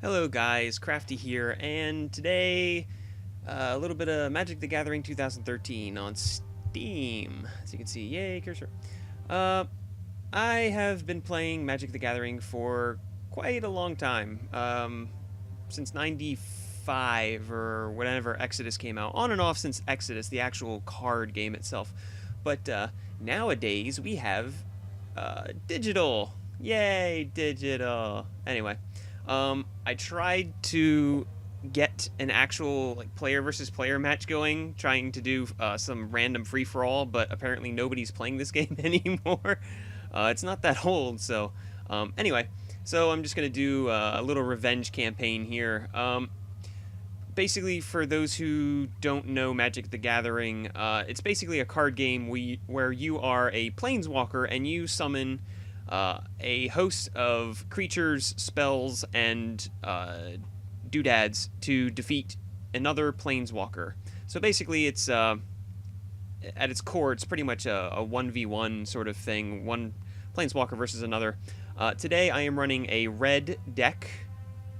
Hello guys, Crafty here, and today a little bit of Magic the Gathering 2013 on Steam. As you can see, yay, cursor. Uh, I have been playing Magic the Gathering for quite a long time, since 95 or whenever Exodus came out, on and off since Exodus, the actual card game itself. But nowadays we have digital. Yay, digital. Anyway. I tried to get an actual player versus player match going, trying to do some random free for all, but apparently nobody's playing this game anymore. It's not that old, so anyway, so I'm just gonna do a little revenge campaign here. Basically, for those who don't know Magic the Gathering, it's basically a card game where you are a planeswalker and you summon a host of creatures, spells, and doodads to defeat another planeswalker. So basically, it's at its core, it's pretty much a 1v1 sort of thing, one planeswalker versus another. Today, I am running a red deck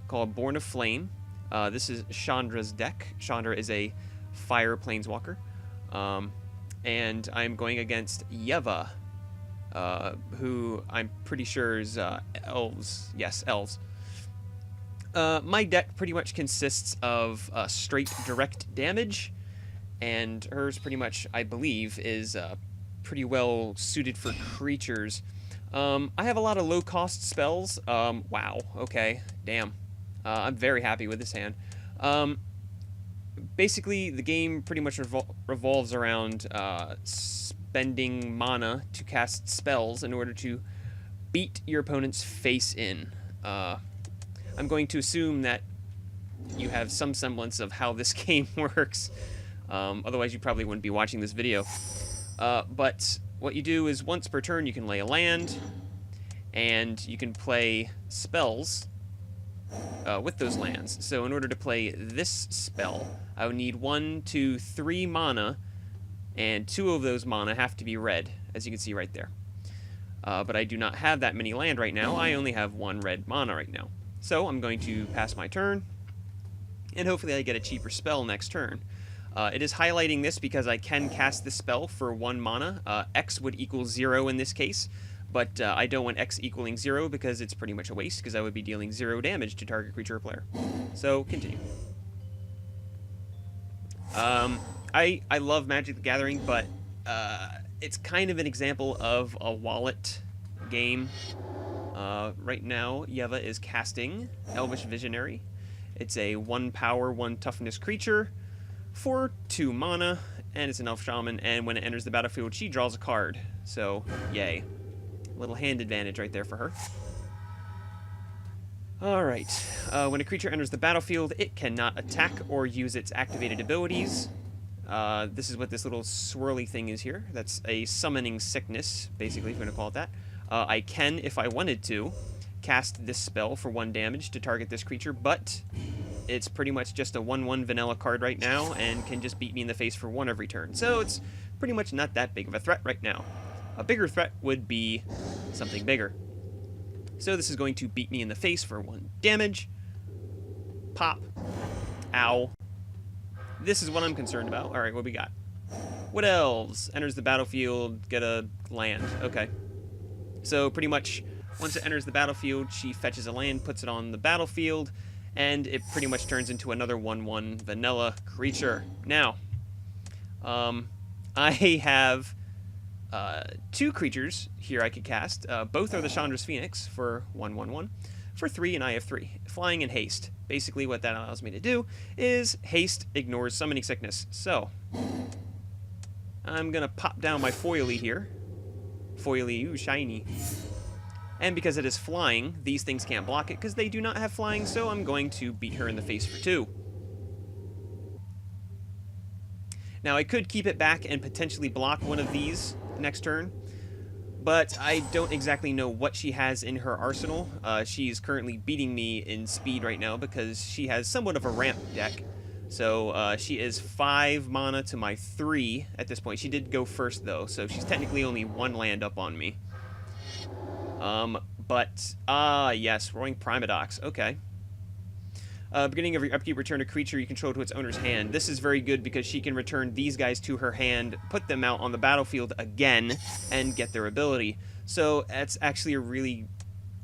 called Born of Flame. This is Chandra's deck. Chandra is a fire planeswalker. And I'm going against Yeva, who I'm pretty sure is elves. Yes, elves. My deck pretty much consists of straight direct damage, and hers pretty much, I believe, is pretty well suited for creatures. I have a lot of low-cost spells. Wow, okay, damn. I'm very happy with this hand. Basically, the game pretty much revolves around spending mana to cast spells in order to beat your opponent's face in. I'm going to assume that you have some semblance of how this game works. Otherwise, you probably wouldn't be watching this video. But what you do is once per turn, you can lay a land, and you can play spells with those lands. So in order to play this spell, I would need 1, 2, 3 mana, and 2 of those mana have to be red, as you can see right there. But I do not have that many land right now. I only have 1 red mana right now. So I'm going to pass my turn, and hopefully I get a cheaper spell next turn. It is highlighting this because I can cast this spell for 1 mana. X would equal 0 in this case, but I don't want X equaling 0 because it's pretty much a waste, because I would be dealing 0 damage to target creature or player. So, continue. I love Magic the Gathering, but it's kind of an example of a wallet game. Right now, Yeva is casting Elvish Visionary. It's a 1 power, 1 toughness creature for 2 mana, and it's an elf shaman, and when it enters the battlefield, she draws a card. So, yay. Little hand advantage right there for her. Alright, when a creature enters the battlefield, it cannot attack or use its activated abilities. This is what this little swirly thing is here. That's a summoning sickness, basically, if you want to call it that. I can, if I wanted to, cast this spell for 1 damage to target this creature, but it's pretty much just a 1/1 vanilla card right now, and can just beat me in the face for 1 every turn. So it's pretty much not that big of a threat right now. A bigger threat would be something bigger. So this is going to beat me in the face for 1 damage. Pop. Ow. This is what I'm concerned about. Alright, what we got? Wood Elves. Enters the battlefield, get a land. Okay. So pretty much, once it enters the battlefield, she fetches a land, puts it on the battlefield, and it pretty much turns into another 1/1 vanilla creature. Now, I have 2 creatures here I could cast. Both are the Chandra's Phoenix for 1/1/1 for 3, and I have 3. Flying and haste. Basically, what that allows me to do is haste ignores summoning sickness. So, I'm gonna pop down my foily here. Foily, ooh, shiny. And because it is flying, these things can't block it because they do not have flying, so I'm going to beat her in the face for 2. Now, I could keep it back and potentially block one of these next turn, but I don't exactly know what she has in her arsenal. She's currently beating me in speed right now because she has somewhat of a ramp deck. So she is 5 mana to my 3 at this point. She did go first, though, so she's technically only 1 land up on me. Yes, Roaring Primadox. Okay. Beginning of your upkeep, return a creature you control to its owner's hand. This is very good because she can return these guys to her hand, put them out on the battlefield again, and get their ability. So that's actually a really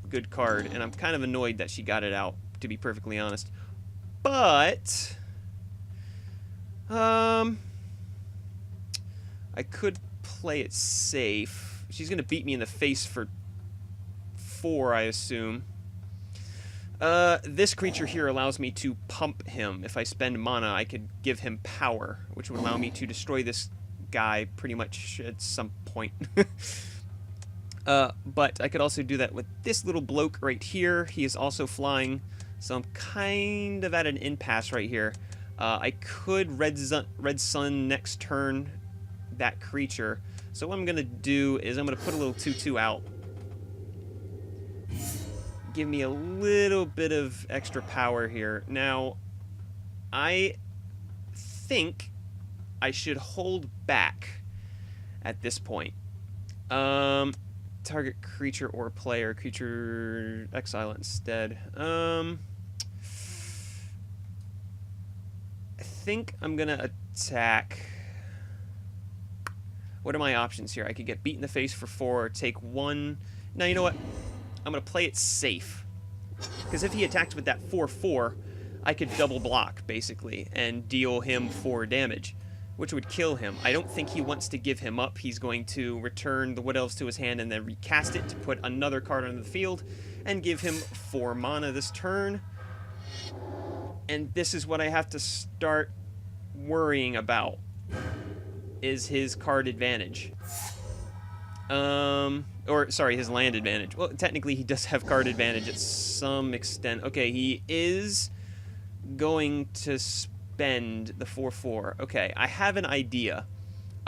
good card, and I'm kind of annoyed that she got it out, to be perfectly honest. But I could play it safe. She's gonna beat me in the face for 4, I assume. This creature here allows me to pump him. If I spend mana, I could give him power, which would allow me to destroy this guy pretty much at some point. But I could also do that with this little bloke right here. He is also flying, so I'm kind of at an impasse right here. I could Red Sun next turn that creature. So what I'm going to do is I'm going to put a little 2/2 out. Give me a little bit of extra power here. Now, I think I should hold back at this point. Target creature or player. Creature, exile it instead. I think I'm going to attack. What are my options here? I could get beat in the face for 4, take 1. Now, you know what? I'm going to play it safe. Because if he attacked with that 4/4, I could double block, basically, and deal him 4 damage, which would kill him. I don't think he wants to give him up. He's going to return the Wood Elves to his hand and then recast it to put another card on the field and give him 4 mana this turn. And this is what I have to start worrying about, is his card advantage. Or, sorry, his land advantage. Well, technically, he does have card advantage at some extent. Okay, he is going to spend the 4/4. Okay, I have an idea.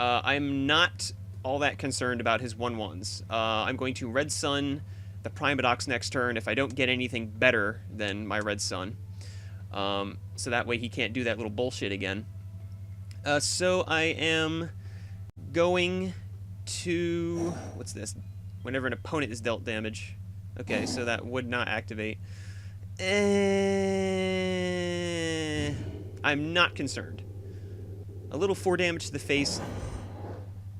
I'm not all that concerned about his 1/1s. I'm going to Red Sun the Primadox next turn if I don't get anything better than my Red Sun. So that way he can't do that little bullshit again. So I am going to... What's this? Whenever an opponent is dealt damage. Okay, so that would not activate. I'm not concerned. A little 4 damage to the face.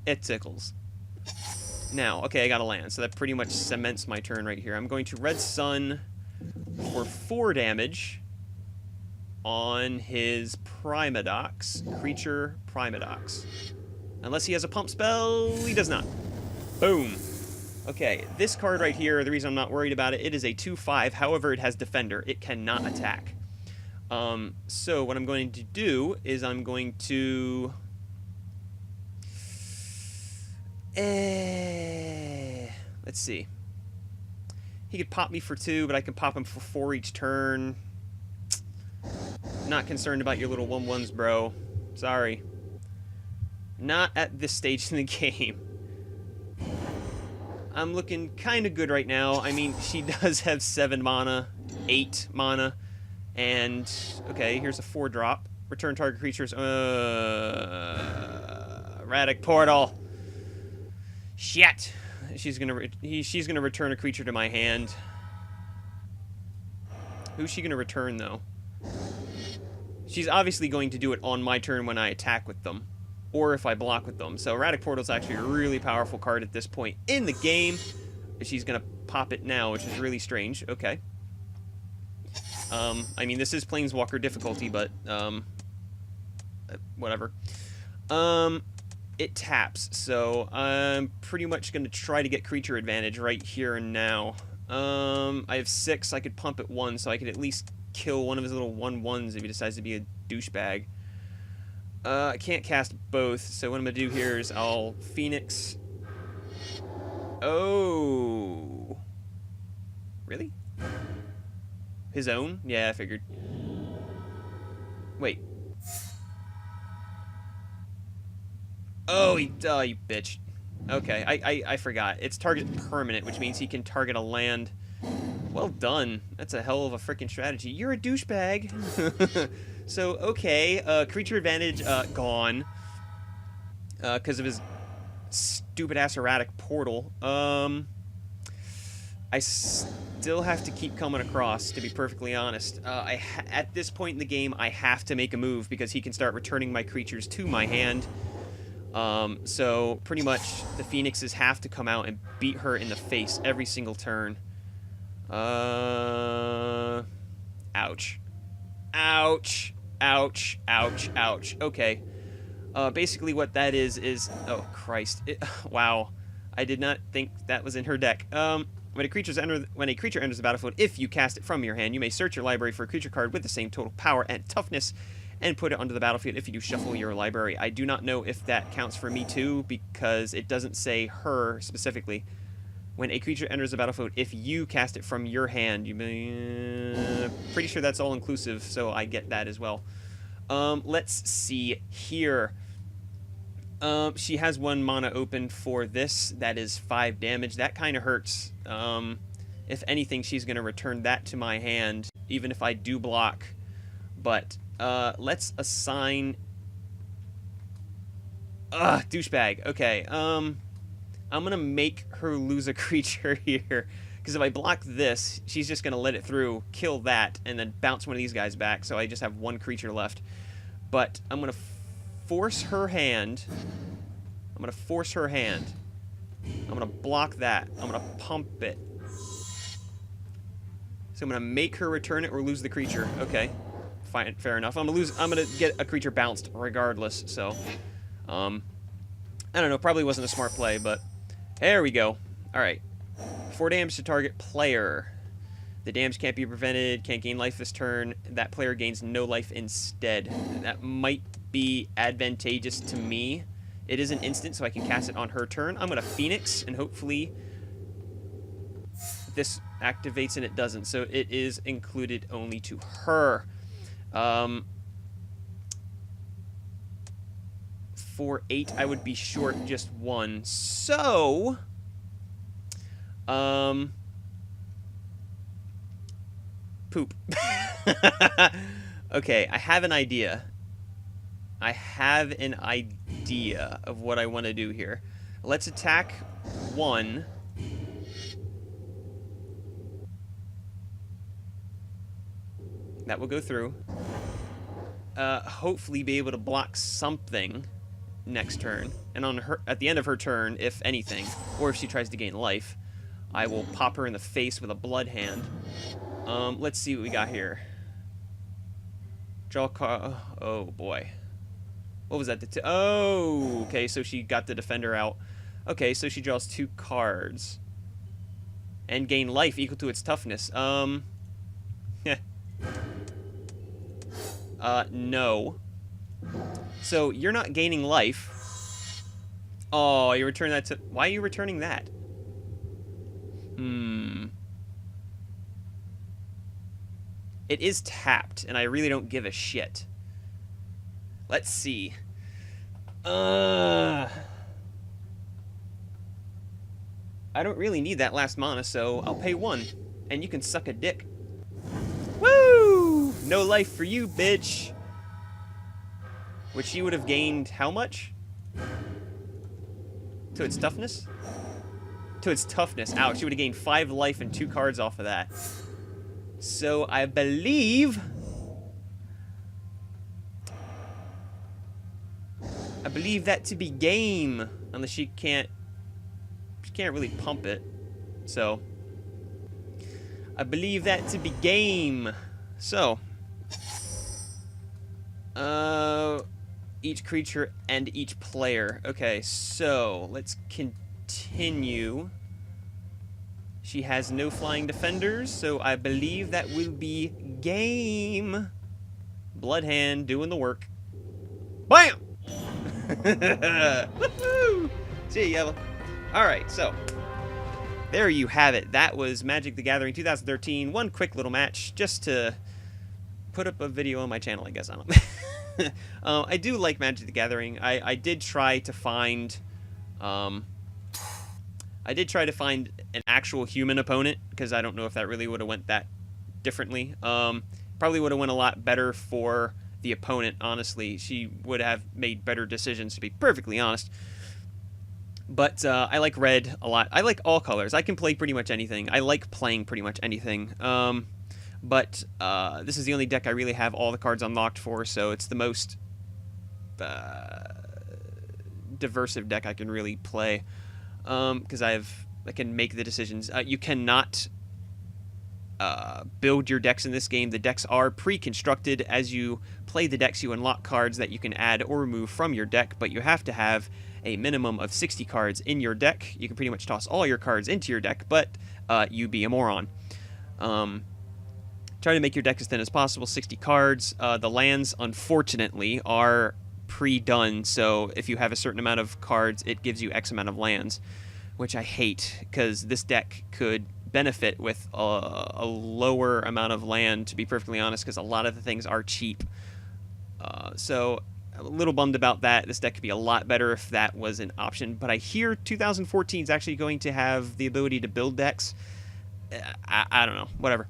It tickles. Now, okay, I got a land, so that pretty much cements my turn right here. I'm going to Red Sun for 4 damage on his Primadox. Creature Primadox. Unless he has a pump spell, he does not. Boom. Okay, this card right here, the reason I'm not worried about it, it is a 2/5. However, it has Defender. It cannot attack. So what I'm going to do is I'm going to... let's see. He could pop me for 2, but I can pop him for 4 each turn. Not concerned about your little 1/1s, bro. Sorry. Not at this stage in the game. I'm looking kind of good right now. I mean, she does have 7 mana, 8 mana, and... Okay, here's a 4-drop. Return target creatures... Erratic Portal. Shit! She's gonna return a creature to my hand. Who's she gonna return, though? She's obviously going to do it on my turn when I attack with them, or if I block with them. So Erratic Portal is actually a really powerful card at this point in the game. She's gonna pop it now, which is really strange. Okay. I mean, this is Planeswalker difficulty, but whatever. It taps, so I'm pretty much gonna try to get creature advantage right here and now. I have 6. I could pump it 1, so I could at least kill one of his little 1/1s if he decides to be a douchebag. I can't cast both, so what I'm going to do here is I'll Phoenix. Oh. Really? His own? Yeah, I figured. Wait. Oh, you bitch. Okay, I forgot. It's target permanent, which means he can target a land. Well done. That's a hell of a freaking strategy. You're a douchebag. So, okay, creature advantage, gone. Because of his stupid-ass erratic portal. I still have to keep coming across, to be perfectly honest. At this point in the game, I have to make a move because he can start returning my creatures to my hand. So pretty much the Phoenixes have to come out and beat her in the face every single turn. Ouch. Ouch. Ouch. Ouch. Ouch. Okay. Basically what that is... Oh, Christ. Wow. I did not think that was in her deck. When a creature enters the battlefield, if you cast it from your hand, you may search your library for a creature card with the same total power and toughness and put it onto the battlefield. If you do, shuffle your library. I do not know if that counts for me too, because it doesn't say her specifically. When a creature enters the battlefield, if you cast it from your hand, you may... pretty sure that's all inclusive, so I get that as well. Let's see here. She has 1 mana open for this. That is 5 damage. That kind of hurts. If anything, she's going to return that to my hand, even if I do block. But, let's assign... douchebag. Okay, I'm going to make her lose a creature here. Because if I block this, she's just going to let it through, kill that, and then bounce one of these guys back. So I just have 1 creature left. But I'm going to force her hand. I'm going to force her hand. I'm going to block that. I'm going to pump it. So I'm going to make her return it or lose the creature. Okay. Fine, fair enough. I'm going to get a creature bounced regardless. So, I don't know. Probably wasn't a smart play, but there we go. All right. 4 damage to target player. The damage can't be prevented. Can't gain life this turn. That player gains no life instead. That might be advantageous to me. It is an instant, so I can cast it on her turn. I'm going to Phoenix, and hopefully this activates and it doesn't. So it is included only to her. For 8, I would be short just 1. So, poop. Okay, I have an idea. I have an idea of what I want to do here. Let's attack 1. That will go through. Hopefully be able to block something next turn. And on her, at the end of her turn, if anything, or if she tries to gain life, I will pop her in the face with a blood hand. Let's see what we got here. Draw card. Oh boy. What was that? Oh, okay, so she got the defender out. Okay, so she draws 2 cards. And gain life equal to its toughness. No. So, you're not gaining life. Oh, you return that to... Why are you returning that? It is tapped, and I really don't give a shit. Let's see. I don't really need that last mana, so I'll pay 1. And you can suck a dick. Woo! No life for you, bitch! Which she would have gained how much? To its toughness? To its toughness. Ouch, she would have gained 5 life and 2 cards off of that. So I believe that to be game, unless she can't really pump it. So I believe that to be game. So each creature and each player. Okay, so let's continue. She has no flying defenders, so I believe that will be game. Blood hand doing the work. Bam! Woohoo! See ya, Yellow. Alright, so there you have it. That was Magic the Gathering 2013. One quick little match just to put up a video on my channel, I guess. I don't know. I do like Magic the Gathering. I did try to find an actual human opponent, because I don't know if that really would have went that differently. Probably would have went a lot better for the opponent, honestly. She would have made better decisions, to be perfectly honest. But I like red a lot. I like all colors. I can play pretty much anything. I like playing pretty much anything. But this is the only deck I really have all the cards unlocked for, so it's the most diversive deck I can really play. Because I can make the decisions. You cannot build your decks in this game. The decks are pre-constructed. As you play the decks, you unlock cards that you can add or remove from your deck, but you have to have a minimum of 60 cards in your deck. You can pretty much toss all your cards into your deck, but you be a moron. Try to make your deck as thin as possible, 60 cards. The lands, unfortunately, are pre-done, so if you have a certain amount of cards, it gives you X amount of lands, which I hate, because this deck could benefit with a lower amount of land, to be perfectly honest, because a lot of the things are cheap. So a little bummed about that. This deck could be a lot better if that was an option, but I hear 2014 is actually going to have the ability to build decks. I don't know, whatever.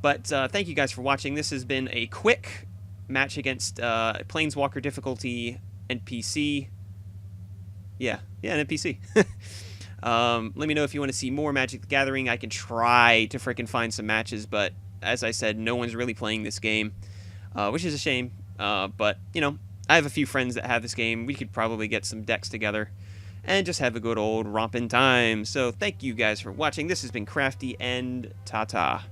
But thank you guys for watching. This has been a quick match against Planeswalker difficulty NPC. Yeah, an NPC. Let me know if you want to see more Magic the Gathering. I can try to frickin' find some matches, but as I said, no one's really playing this game, which is a shame. But, you know, I have a few friends that have this game. We could probably get some decks together and just have a good old rompin' time. So thank you guys for watching. This has been Crafty, and ta-ta.